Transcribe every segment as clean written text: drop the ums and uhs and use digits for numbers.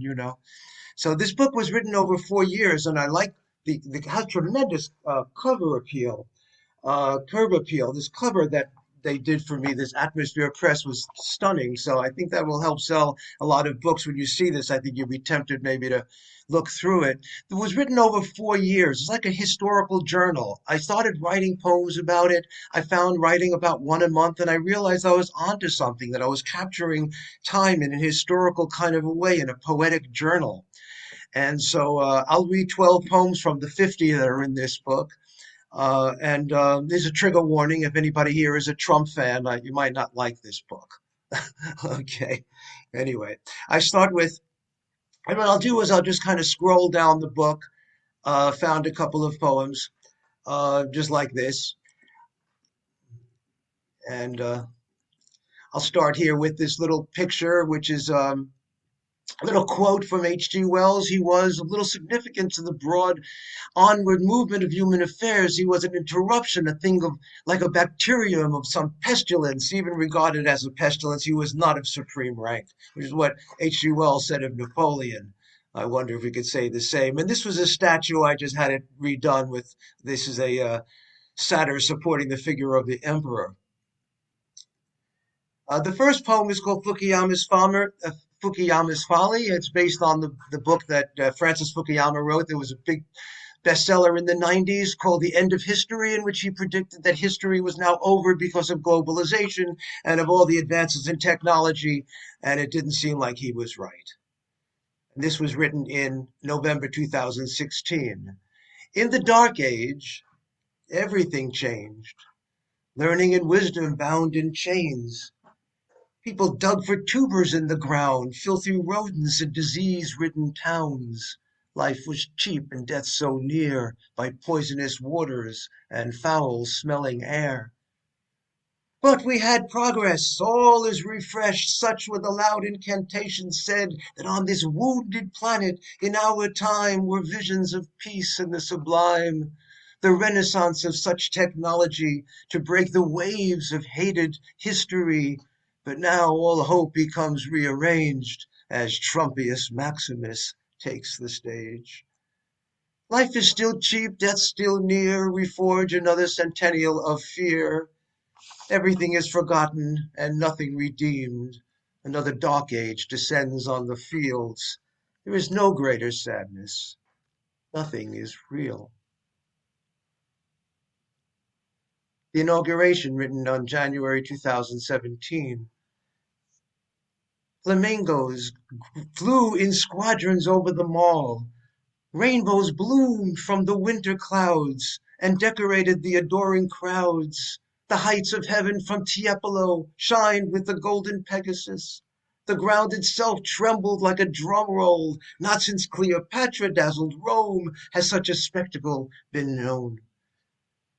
you know. So this book was written over 4 years, and I like the has tremendous cover appeal, curb appeal. This cover that they did for me, this Atmosphere Press, was stunning. So I think that will help sell a lot of books. When you see this, I think you'll be tempted maybe to look through it. It was written over 4 years. It's like a historical journal. I started writing poems about it. I found writing about one a month, and I realized I was onto something, that I was capturing time in a historical kind of a way, in a poetic journal. And so I'll read 12 poems from the 50 that are in this book. And there's a trigger warning. If anybody here is a Trump fan, you might not like this book. Okay. Anyway, I start with, and what I'll do is I'll just kind of scroll down the book, found a couple of poems, just like this. And I'll start here with this little picture, which is a little quote from H.G. Wells. He was of little significance to the broad onward movement of human affairs. He was an interruption, a thing of like a bacterium of some pestilence, even regarded as a pestilence. He was not of supreme rank, which is what H.G. Wells said of Napoleon. I wonder if we could say the same. And this was a statue. I just had it redone with, this is a satyr supporting the figure of the emperor. The first poem is called Fukuyama's Folly. It's based on the book that Francis Fukuyama wrote. There was a big bestseller in the 90s called The End of History, in which he predicted that history was now over because of globalization and of all the advances in technology, and it didn't seem like he was right. And this was written in November 2016. In the Dark Age, everything changed. Learning and wisdom bound in chains. People dug for tubers in the ground, filthy rodents in disease-ridden towns. Life was cheap and death so near, by poisonous waters and foul-smelling air. But we had progress, all is refreshed, such were the loud incantations said, that on this wounded planet, in our time, were visions of peace and the sublime. The renaissance of such technology to break the waves of hated history. But now all hope becomes rearranged as Trumpius Maximus takes the stage. Life is still cheap, death still near, we forge another centennial of fear. Everything is forgotten and nothing redeemed. Another dark age descends on the fields. There is no greater sadness. Nothing is real. The inauguration, written on January 2017. Flamingos flew in squadrons over the mall. Rainbows bloomed from the winter clouds and decorated the adoring crowds. The heights of heaven from Tiepolo shined with the golden Pegasus. The ground itself trembled like a drum roll. Not since Cleopatra dazzled Rome has such a spectacle been known.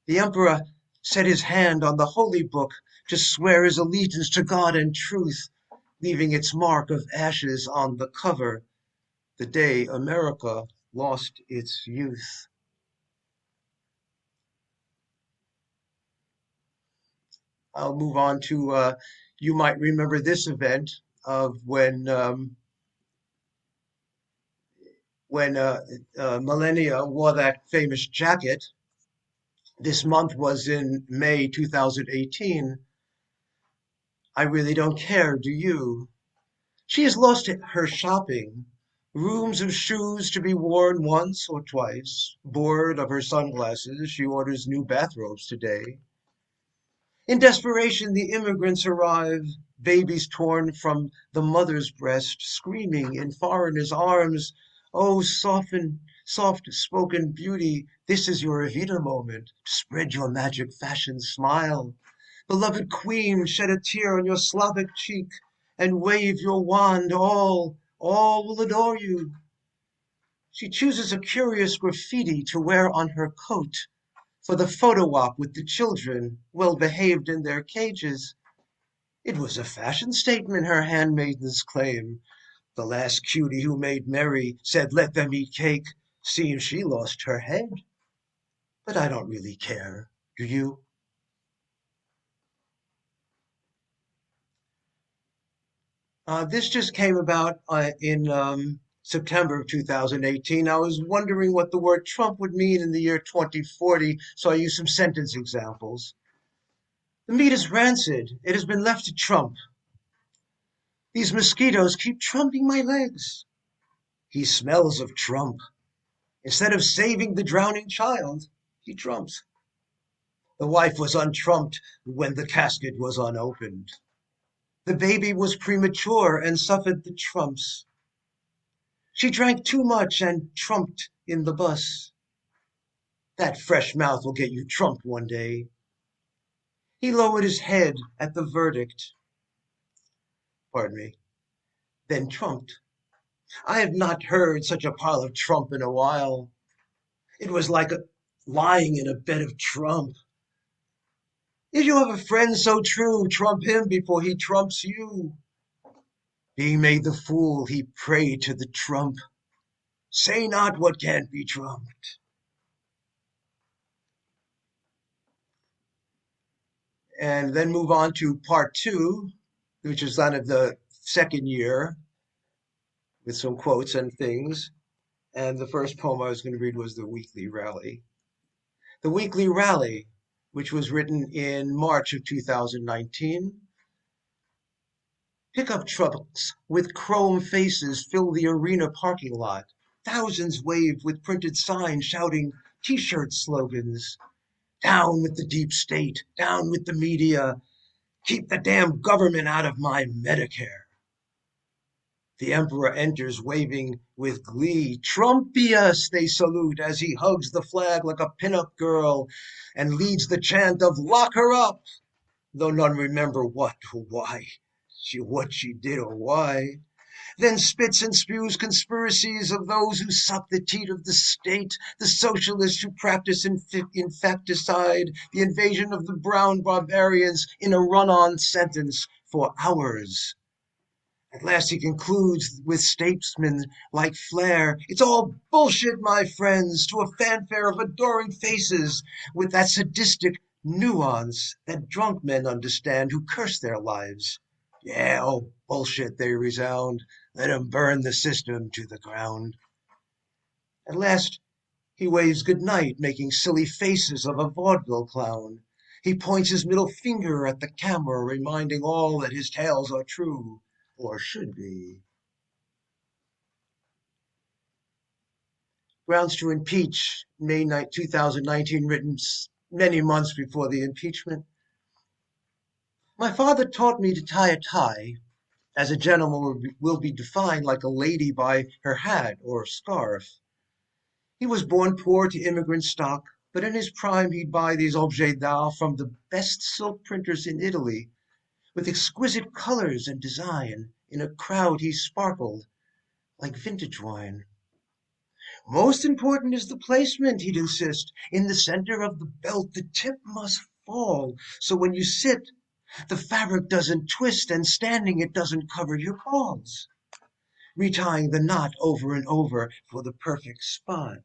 The emperor set his hand on the holy book to swear his allegiance to God and truth, leaving its mark of ashes on the cover, the day America lost its youth. I'll move on to, you might remember this event of when Millennia wore that famous jacket. This month was in May 2018. I really don't care, do you? She has lost her shopping. Rooms of shoes to be worn once or twice. Bored of her sunglasses, she orders new bathrobes today. In desperation, the immigrants arrive, babies torn from the mother's breast, screaming in foreigners' arms. Oh, soft-spoken beauty, this is your Evita moment. Spread your magic fashion smile. Beloved queen, shed a tear on your Slavic cheek and wave your wand. All will adore you. She chooses a curious graffiti to wear on her coat for the photo op with the children, well behaved in their cages. It was a fashion statement, her handmaidens claim. The last cutie who made merry said let them eat cake. Seems she lost her head. But I don't really care, do you? This just came about in September of 2018, I was wondering what the word Trump would mean in the year 2040, so I used some sentence examples. The meat is rancid. It has been left to Trump. These mosquitoes keep trumping my legs. He smells of Trump. Instead of saving the drowning child, he trumps. The wife was untrumped when the casket was unopened. The baby was premature and suffered the trumps. She drank too much and trumped in the bus. That fresh mouth will get you trumped one day. He lowered his head at the verdict. Pardon me. Then trumped. I have not heard such a pile of Trump in a while. It was like lying in a bed of Trump. If you have a friend so true, trump him before he trumps you. Being made the fool, he prayed to the trump. Say not what can't be trumped. And then move on to part two, which is kind of the second year, with some quotes and things. And the first poem I was going to read was The Weekly Rally. The Weekly Rally, which was written in March of 2019. Pickup trucks with chrome faces fill the arena parking lot. Thousands wave with printed signs shouting T-shirt slogans. Down with the deep state, down with the media, keep the damn government out of my Medicare. The emperor enters waving with glee. Trumpius, they salute as he hugs the flag like a pin-up girl and leads the chant of lock her up, though none remember what or why, what she did or why. Then spits and spews conspiracies of those who suck the teat of the state, the socialists who practice infanticide, the invasion of the brown barbarians in a run-on sentence for hours. At last he concludes with statesmen like flair. It's all bullshit, my friends, to a fanfare of adoring faces with that sadistic nuance that drunk men understand who curse their lives. Yeah, oh, bullshit, they resound. Let 'em burn the system to the ground. At last he waves good night, making silly faces of a vaudeville clown. He points his middle finger at the camera, reminding all that his tales are true. Or should be. Grounds to impeach, May 9, 2019, written many months before the impeachment. My father taught me to tie a tie, as a gentleman will be defined like a lady by her hat or scarf. He was born poor to immigrant stock, but in his prime he'd buy these objets d'art from the best silk printers in Italy, with exquisite colors and design. In a crowd he sparkled like vintage wine. Most important is the placement, he'd insist. In the center of the belt, the tip must fall, so when you sit, the fabric doesn't twist, and standing it doesn't cover your balls. Retying the knot over and over for the perfect spot.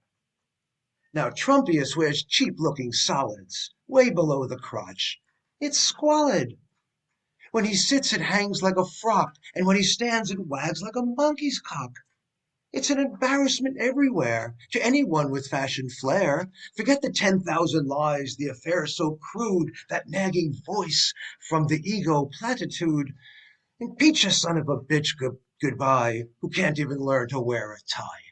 Now Trumpius wears cheap-looking solids, way below the crotch. It's squalid. When he sits, it hangs like a frock, and when he stands, it wags like a monkey's cock. It's an embarrassment everywhere, to anyone with fashion flair. Forget the 10,000 lies, the affair so crude, that nagging voice from the ego platitude. Impeach a son of a bitch goodbye, who can't even learn to wear a tie.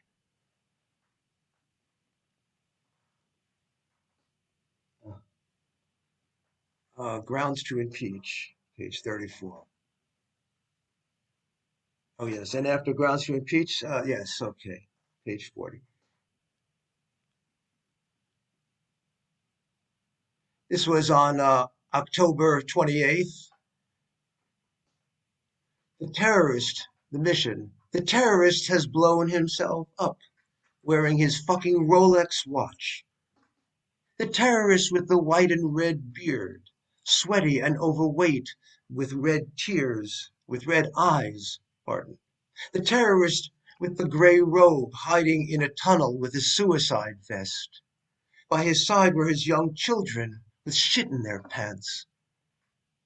Grounds to impeach, page 34. Oh, yes, and after grounds to impeach, yes, okay, page 40. This was on October 28th. The terrorist, the mission. The terrorist has blown himself up, wearing his fucking Rolex watch. The terrorist with the white and red beard, sweaty and overweight, with red tears, with red eyes, pardon. The terrorist with the gray robe, hiding in a tunnel with a suicide vest. By his side were his young children, with shit in their pants.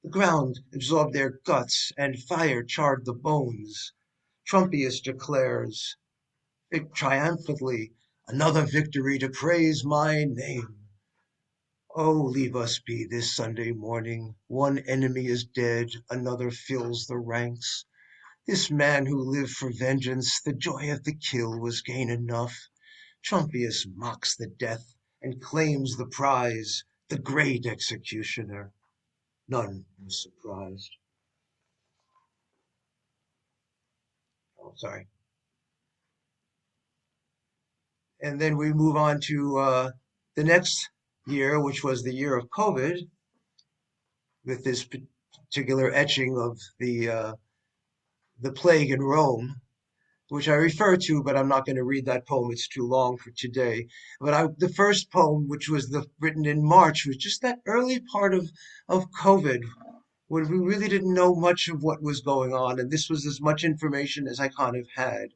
The ground absorbed their guts, and fire charred the bones. Trumpius declares, triumphantly, another victory to praise my name. Oh, leave us be this Sunday morning. One enemy is dead, another fills the ranks. This man who lived for vengeance, the joy of the kill was gain enough. Trumpius mocks the death and claims the prize, the great executioner. None was surprised. Oh, sorry. And then we move on to the next year, which was the year of COVID, with this particular etching of the plague in Rome, which I refer to, but I'm not going to read that poem. It's too long for today. But the first poem, which was written in March, was just that early part of COVID, when we really didn't know much of what was going on, and this was as much information as I kind of had.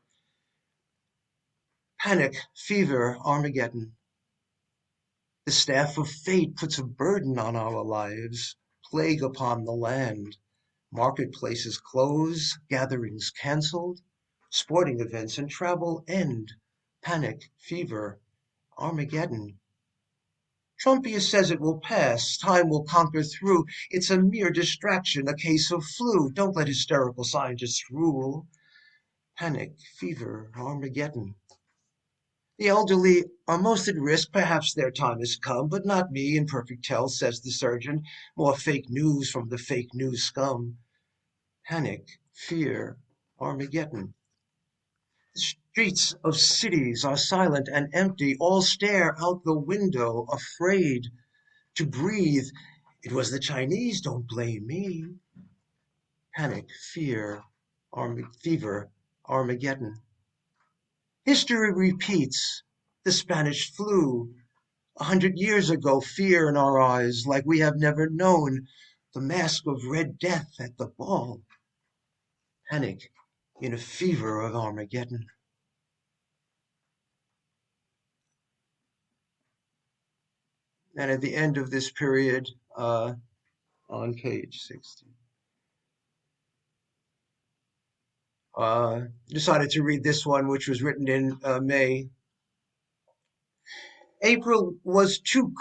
Panic, fever, Armageddon. The staff of fate puts a burden on our lives, plague upon the land. Marketplaces close, gatherings canceled, sporting events and travel end. Panic, fever, Armageddon. Trumpius says it will pass, time will conquer through. It's a mere distraction, a case of flu. Don't let hysterical scientists rule. Panic, fever, Armageddon. The elderly are most at risk. Perhaps their time has come, but not me, in perfect health, says the surgeon. More fake news from the fake news scum. Panic, fear, Armageddon. The streets of cities are silent and empty. All stare out the window, afraid to breathe. It was the Chinese, don't blame me. Panic, fear, fever, Armageddon. History repeats. The Spanish flu. 100 years ago, fear in our eyes, like we have never known. The mask of Red Death at the ball. Panic in a fever of Armageddon. And at the end of this period, on page 60, decided to read this one, which was written in May. April was too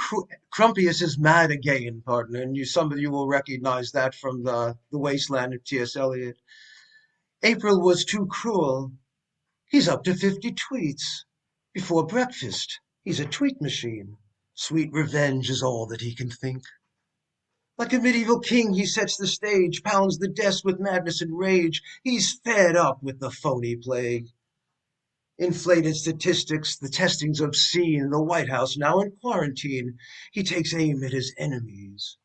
Crumpius is mad again, partner, and some of you will recognize that from the Wasteland of T.S. Eliot. April was too cruel. He's up to 50 tweets. Before breakfast, he's a tweet machine. Sweet revenge is all that he can think. Like a medieval king, he sets the stage, pounds the desk with madness and rage. He's fed up with the phony plague. Inflated statistics, the testing's obscene, the White House now in quarantine. He takes aim at his enemies.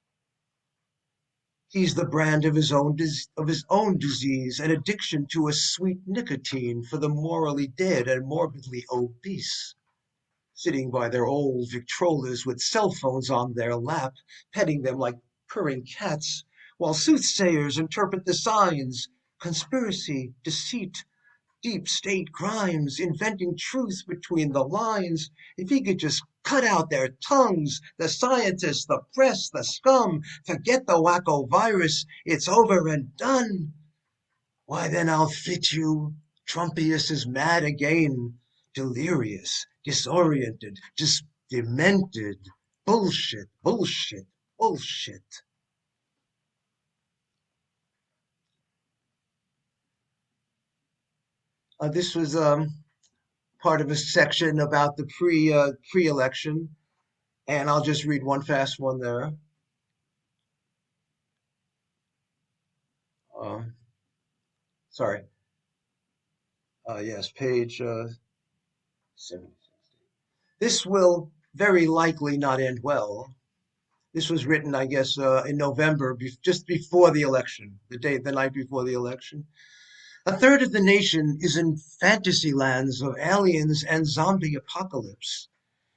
He's the brand of his own disease, an addiction to a sweet nicotine for the morally dead and morbidly obese. Sitting by their old Victrolas with cell phones on their lap, petting them like purring cats, while soothsayers interpret the signs, conspiracy, deceit, deep state crimes, inventing truth between the lines. If he could just cut out their tongues, the scientists, the press, the scum, forget the wacko virus, it's over and done. Why then I'll fit you. Trumpius is mad again, delirious, disoriented, just demented. Bullshit, bullshit, bullshit. This was part of a section about the pre-election, and I'll just read one fast one there. Uh, sorry. Yes, page 70. This will very likely not end well. This was written, I guess, in November, just before the election, the night before the election. A third of the nation is in fantasy lands of aliens and zombie apocalypse.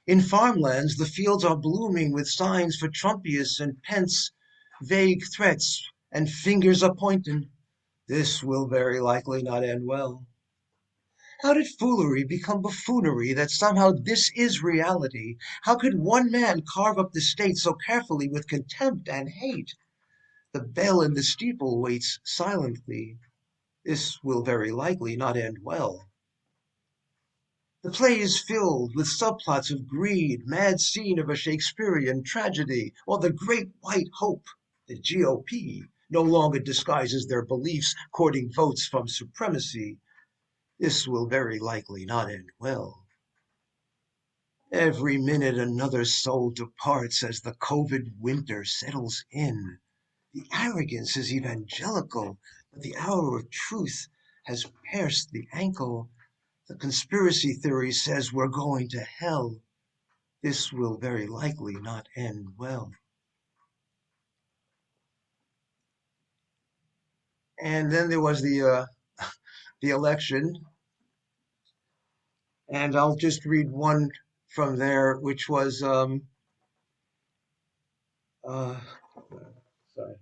In farmlands, the fields are blooming with signs for Trumpius and Pence, vague threats and fingers are pointing. This will very likely not end well. How did foolery become buffoonery that somehow this is reality? How could one man carve up the state so carefully with contempt and hate? The bell in the steeple waits silently. This will very likely not end well. The play is filled with subplots of greed, mad scene of a Shakespearean tragedy, or the great white hope. The GOP no longer disguises their beliefs, courting votes from supremacy. This will very likely not end well. Every minute another soul departs as the COVID winter settles in. The arrogance is evangelical, but the hour of truth has pierced the ankle. The conspiracy theory says we're going to hell. This will very likely not end well. And then there was the election, and I'll just read one from there, which was uh, sorry.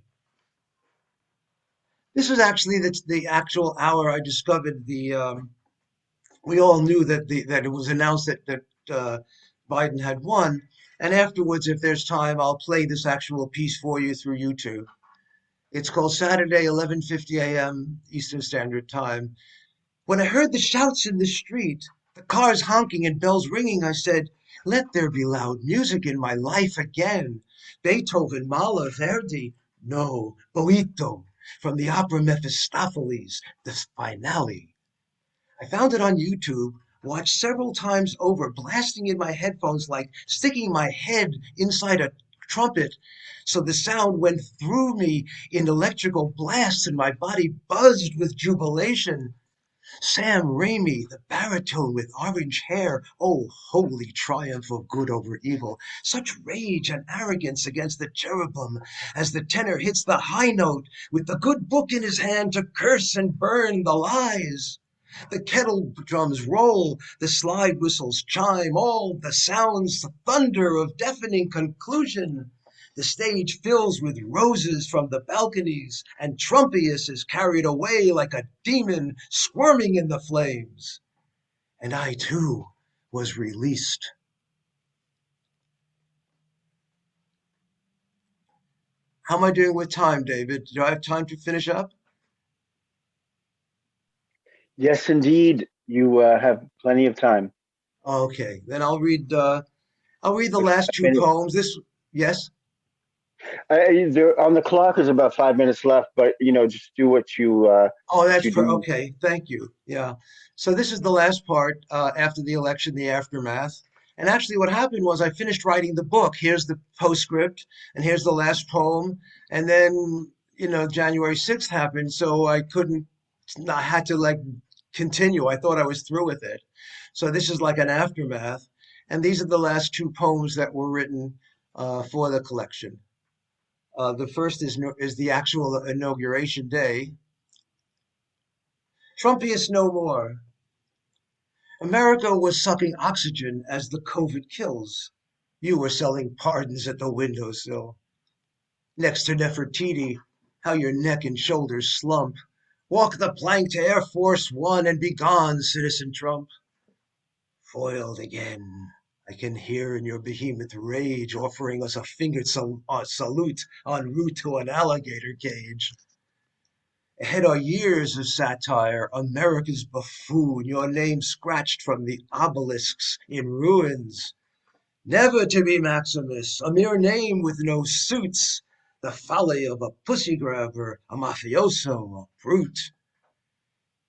This was actually the actual hour I discovered the. We all knew that it was announced that Biden had won, and afterwards, if there's time, I'll play this actual piece for you through YouTube. It's called Saturday, 11:50 a.m. Eastern Standard Time. When I heard the shouts in the street, the cars honking and bells ringing, I said, "Let there be loud music in my life again." Beethoven, Mahler, Verdi, no, Boito, from the opera Mephistopheles, the finale. I found it on YouTube, watched several times over, blasting in my headphones like sticking my head inside a trumpet. So the sound went through me in electrical blasts and my body buzzed with jubilation. Sam Raimi, the baritone with orange hair. Oh, holy triumph of good over evil. Such rage and arrogance against the cherubim as the tenor hits the high note with the good book in his hand to curse and burn the lies. The kettle drums roll, the slide whistles chime, all the sounds, the thunder of deafening conclusion. The stage fills with roses from the balconies, and Trumpius is carried away like a demon squirming in the flames. And I too was released. How am I doing with time, David? Do I have time to finish up? Yes, indeed. You have plenty of time. Okay, then I'll read the There's last 5 minutes. two poems. This yes. There on the clock is about 5 minutes left, but just do Oh, what that's you for do. okay. Thank you. Yeah. So this is the last part after the election, the aftermath. And actually, what happened was I finished writing the book. Here's the postscript, and here's the last poem. And then, January 6th happened, so I couldn't. I had to like continue. I thought I was through with it. So this is like an aftermath. And these are the last two poems that were written for the collection. The first is the actual inauguration day. Trumpiest no more. America was sucking oxygen as the COVID kills. You were selling pardons at the windowsill. Next to Nefertiti, how your neck and shoulders slump. Walk the plank to Air Force One and be gone, Citizen Trump. Foiled again. I can hear in your behemoth rage offering us a fingered salute en route to an alligator cage. Ahead are years of satire, America's buffoon, your name scratched from the obelisks in ruins. Never to be Maximus, a mere name with no suits, the folly of a pussy grabber, a mafioso, a brute.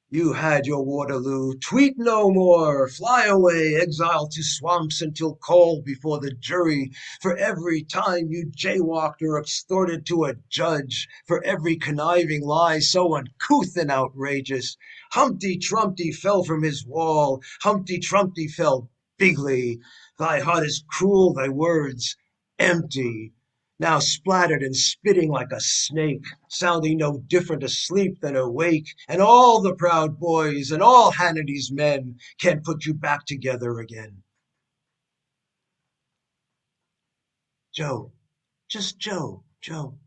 You had your Waterloo. Tweet no more. Fly away, exile to swamps until called before the jury. For every time you jaywalked or extorted to a judge, for every conniving lie so uncouth and outrageous, Humpty Trumpty fell from his wall. Humpty Trumpty fell bigly. Thy heart is cruel, thy words empty, now splattered and spitting like a snake, sounding no different asleep than awake, and all the proud boys and all Hannity's men can put you back together again. Joe, just Joe, Joe.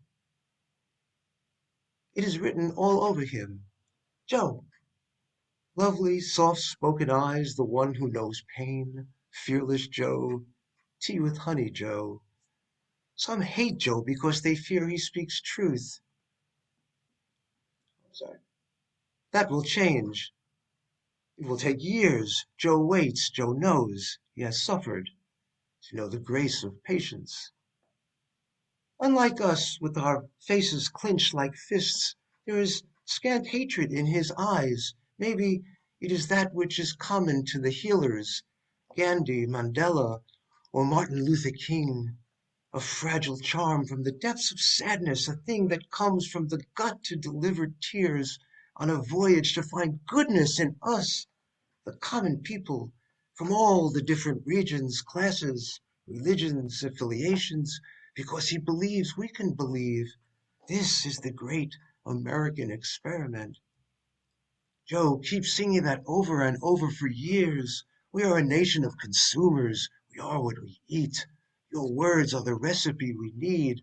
It is written all over him. Joe, lovely, soft-spoken eyes, the one who knows pain, fearless Joe, tea with honey Joe. Some hate Joe because they fear he speaks truth. Sorry. That will change. It will take years. Joe waits. Joe knows he has suffered to know the grace of patience. Unlike us, with our faces clinched like fists, there is scant hatred in his eyes. Maybe it is that which is common to the healers, Gandhi, Mandela, or Martin Luther King. A fragile charm from the depths of sadness, a thing that comes from the gut to deliver tears on a voyage to find goodness in us, the common people, from all the different regions, classes, religions, affiliations, because he believes we can believe. This is the great American experiment. Joe keeps singing that over and over for years. We are a nation of consumers. We are what we eat. Your words are the recipe we need.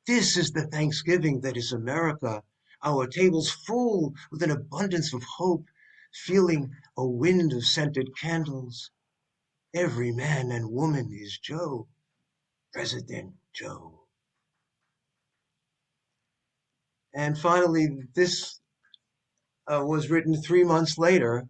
This is the Thanksgiving that is America. Our tables full with an abundance of hope, feeling a wind of scented candles. Every man and woman is Joe, President Joe. And finally, this was written 3 months later.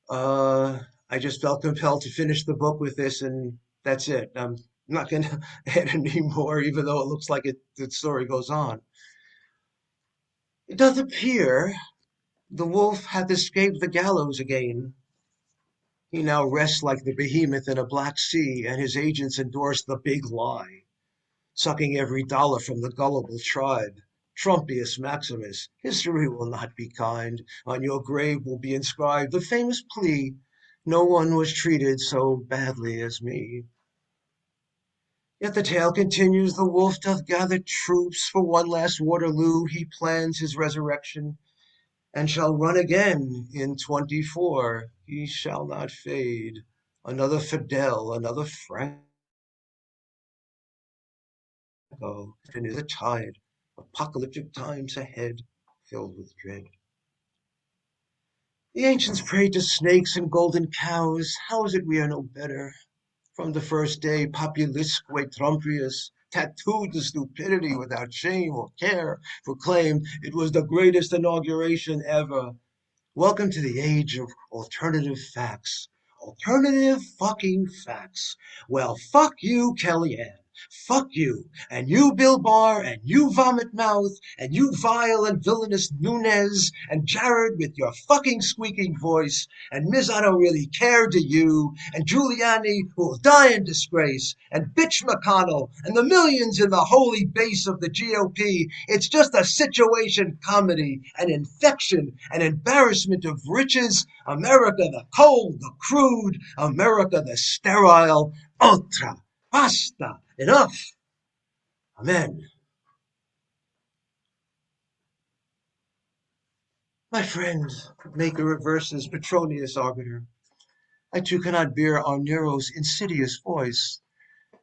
Uh, I just felt compelled to finish the book with this, and that's it. I'm not going to add any more, even though it looks like the story goes on. It doth appear the wolf hath escaped the gallows again. He now rests like the behemoth in a black sea, and his agents endorse the big lie, sucking every dollar from the gullible tribe. Trumpius Maximus, history will not be kind. On your grave will be inscribed the famous plea, no one was treated so badly as me. Yet the tale continues, the wolf doth gather troops for one last Waterloo. He plans his resurrection and shall run again in 24. He shall not fade. Another Fidel, another Franco, and is a tide. Apocalyptic times ahead, filled with dread. The ancients prayed to snakes and golden cows. How is it we are no better? From the first day, populisque Trumpius tattooed the stupidity without shame or care, proclaimed it was the greatest inauguration ever. Welcome to the age of alternative facts. Alternative fucking facts. Well, fuck you, Kellyanne. Fuck you. And you, Bill Barr, and you, Vomit Mouth, and you, vile and villainous Nunez, and Jared with your fucking squeaking voice, and Ms. I don't really care to you, and Giuliani who will die in disgrace, and bitch McConnell, and the millions in the holy base of the GOP. It's just a situation comedy, an infection, an embarrassment of riches. America the cold, the crude, America the sterile. Ultra, basta, enough. Amen. My friend, maker of verses, Petronius Arbiter, I too cannot bear our Nero's insidious voice.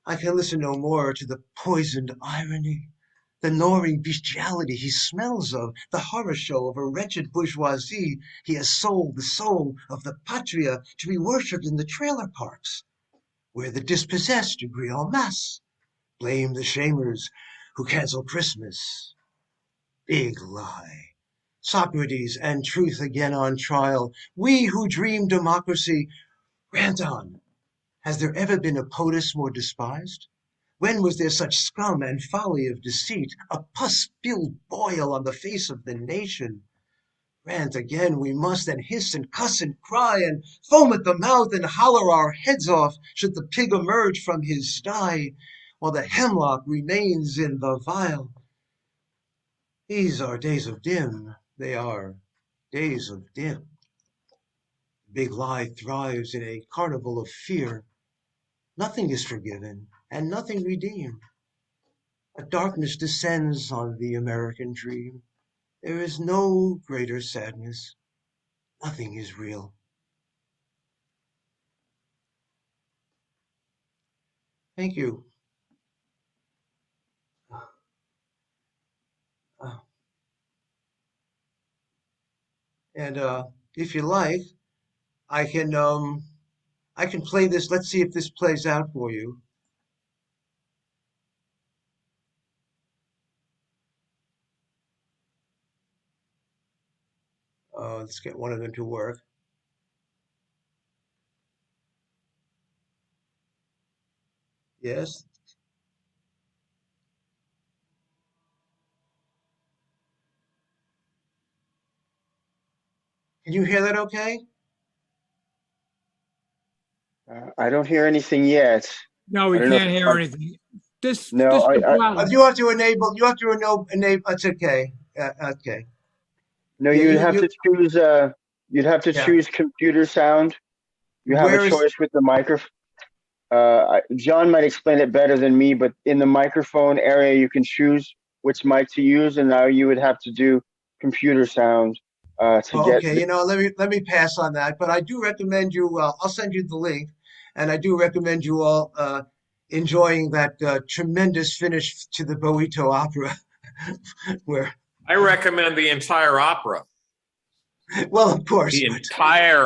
I can listen no more to the poisoned irony, the gnawing bestiality he smells of, the horror show of a wretched bourgeoisie. He has sold the soul of the patria to be worshipped in the trailer parks, where the dispossessed agree en masse. Blame the shamers who cancel Christmas. Big lie. Socrates and truth again on trial. We who dream democracy rant on. Has there ever been a POTUS more despised? When was there such scum and folly of deceit, a pus-spilled boil on the face of the nation? Rant again we must, and hiss and cuss and cry, and foam at the mouth and holler our heads off should the pig emerge from his sty, while the hemlock remains in the vial. These are days of dim, they are days of dim. Big lie thrives in a carnival of fear. Nothing is forgiven, and nothing redeemed. A darkness descends on the American dream. There is no greater sadness. Nothing is real. Thank you. Uh, and if you like, I can um I can play this. Let's see if this plays out for you. Let's get one of them to work. Yes. Can you hear that okay? I don't hear anything yet. No, I we don't know if can't hear I'm, anything. This no, this is the problem. You have to enable, enable, it's okay. Okay. no, Yeah, you'd have to choose, you'd have to yeah. choose computer sound. You have a Where is, choice with the microphone. John might explain it better than me, but in the microphone area, you can choose which mic to use, and now you would have to do computer sound to oh, get. okay, let me pass on that, but I do recommend you, I'll send you the link, and I do recommend you all enjoying that tremendous finish to the Boito opera, where, I recommend the entire opera. well, of course, The but entire